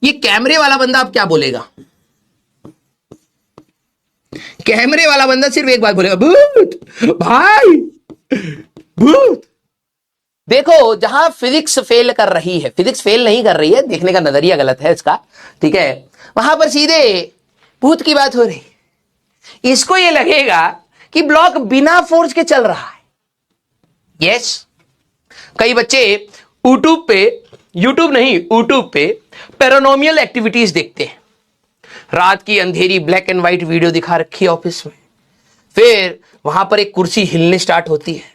ये कैमरे वाला बंदा अब क्या बोलेगा? कैमरे वाला बंदा सिर्फ एक बात बोलेगा, भूत भाई, भूत। देखो, जहां फिजिक्स फेल कर रही है, फिजिक्स फेल नहीं कर रही है, देखने का नजरिया गलत है इसका, ठीक है, वहां पर सीधे भूत की बात हो रही। इसको ये लगेगा कि ब्लॉक बिना फोर्स के चल रहा है। यस, कई बच्चे यूट्यूब पे पैरानॉर्मल एक्टिविटीज देखते हैं। रात की अंधेरी ब्लैक एंड व्हाइट वीडियो दिखा रखी है ऑफिस में, फिर वहां पर एक कुर्सी हिलने स्टार्ट होती है,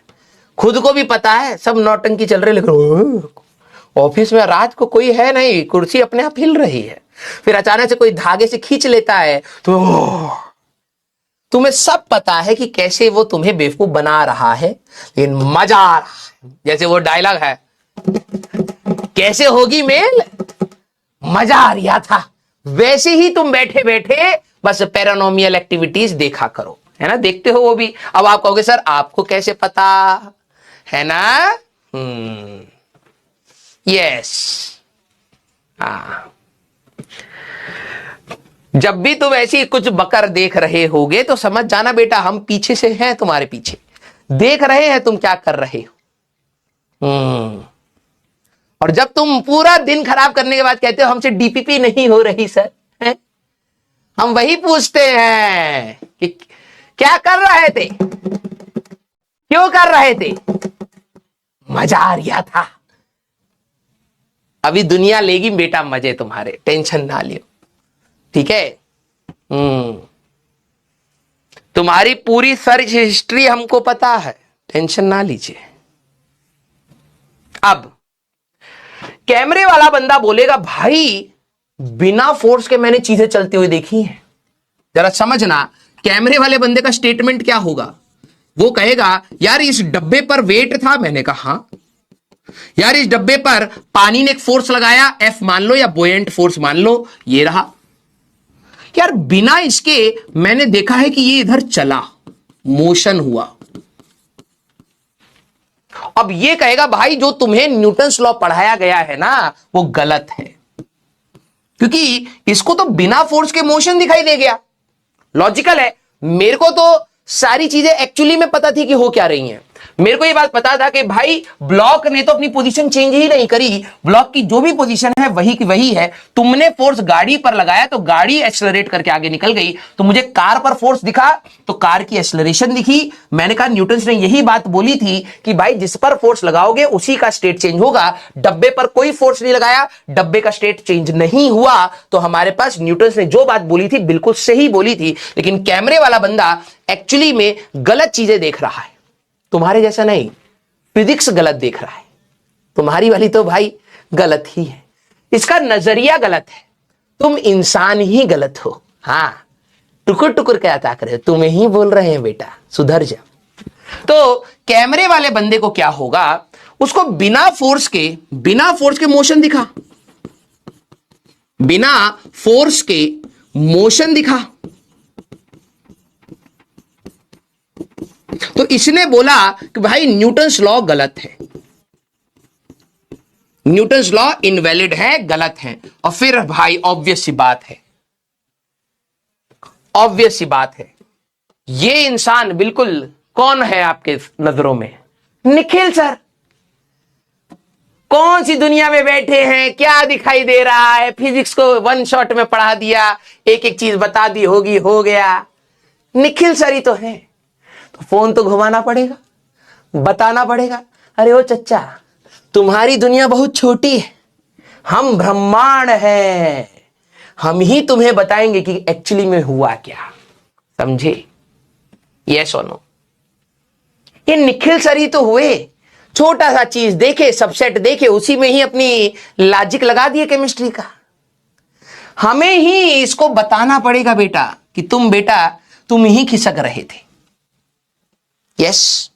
खुद को भी पता है सब नौटंकी चल रही, लेकिन ऑफिस में रात को कोई है नहीं, कुर्सी अपने आप हिल रही है। फिर अचानक से कोई धागे से खींच लेता है तो तुम्हें सब पता है कि कैसे वो तुम्हें बेवकूफ बना रहा है, लेकिन मजा आ रहा है। जैसे वो डायलॉग है, कैसे होगी मेल, मजा आ रहा था, वैसे ही तुम बैठे बैठे बस पैरानॉर्मल एक्टिविटीज देखा करो, है ना, देखते हो वो भी। अब आप कहोगे सर आपको कैसे पता, है ना? यस, हाँ, जब भी तुम ऐसी कुछ बकर देख रहे होगे तो समझ जाना बेटा, हम पीछे से हैं, तुम्हारे पीछे देख रहे हैं तुम क्या कर रहे हो। और जब तुम पूरा दिन खराब करने के बाद कहते हो हमसे डीपीपी नहीं हो रही सर, है? हम वही पूछते हैं कि क्या कर रहे थे, क्यों कर रहे थे, मजा आ रहा था। अभी दुनिया लेगी बेटा मजे तुम्हारे, टेंशन ना लियो, ठीक है? तुम्हारी पूरी सर्च हिस्ट्री हमको पता है, टेंशन ना लीजिए। अब कैमरे वाला बंदा बोलेगा, भाई बिना फोर्स के मैंने चीजें चलती हुई देखी हैं। जरा समझना, कैमरे वाले बंदे का स्टेटमेंट क्या होगा। वो कहेगा, यार इस डब्बे पर वेट था, मैंने कहा हाँ। यार इस डब्बे पर पानी ने एक फोर्स लगाया, एफ मान लो या बोयेंट फोर्स मान लो, ये रहा। यार बिना इसके मैंने देखा है कि ये इधर चला, मोशन हुआ। अब ये कहेगा, भाई जो तुम्हें न्यूटन्स लॉ पढ़ाया गया है ना वो गलत है, क्योंकि इसको तो बिना फोर्स के मोशन दिखाई दे गया। लॉजिकल है, मेरे को तो सारी चीजें एक्चुअली में पता थी कि हो क्या रही हैं। मेरे को ये बात पता था कि भाई ब्लॉक ने तो अपनी पोजीशन चेंज ही नहीं करी, ब्लॉक की जो भी पोजीशन है वही की वही है। तुमने फोर्स गाड़ी पर लगाया तो गाड़ी एक्सेलरेट करके आगे निकल गई, तो मुझे कार पर फोर्स दिखा तो कार की एक्सेलरेशन दिखी। मैंने कहा न्यूटन ने यही बात बोली थी कि भाई जिस पर फोर्स लगाओगे उसी का स्टेट चेंज होगा। डब्बे पर कोई फोर्स नहीं लगाया, डब्बे का स्टेट चेंज नहीं हुआ, तो हमारे पास न्यूटन ने जो बात बोली थी बिल्कुल सही बोली थी। लेकिन कैमरे वाला बंदा एक्चुअली में गलत चीजें देख रहा है, तुम्हारे जैसा नहीं, फिजिक्स गलत देख रहा है। तुम्हारी वाली तो भाई गलत ही है, इसका नजरिया गलत है, तुम इंसान ही गलत हो। हाँ, टुकुर टुकुर क्या ताक रहे हो, तुम्हें ही बोल रहे हैं बेटा, सुधर जा। तो कैमरे वाले बंदे को क्या होगा, उसको बिना फोर्स के मोशन दिखा, बिना फोर्स के मोशन दिखा, तो इसने बोला कि भाई न्यूटन्स लॉ गलत है, न्यूटन्स लॉ इनवैलिड है, गलत है। और फिर भाई ऑब्वियस सी बात है, ये इंसान बिल्कुल कौन है आपके नजरों में? निखिल सर। कौन सी दुनिया में बैठे हैं, क्या दिखाई दे रहा है, फिजिक्स को वन शॉट में पढ़ा दिया, एक एक चीज बता दी होगी, हो गया। निखिल सर ही तो है, तो फोन तो घुमाना पड़ेगा, बताना पड़ेगा, अरे ओ चच्चा तुम्हारी दुनिया बहुत छोटी है, हम ब्रह्मांड हैं, हम ही तुम्हें बताएंगे कि एक्चुअली में हुआ क्या, समझे? यस और नो? ये निखिल सर ही तो हुए, छोटा सा चीज देखे, सबसेट देखे, उसी में ही अपनी लॉजिक लगा दिए केमिस्ट्री का। हमें ही इसको बताना पड़ेगा बेटा कि तुम ही खिसक रहे थे। यस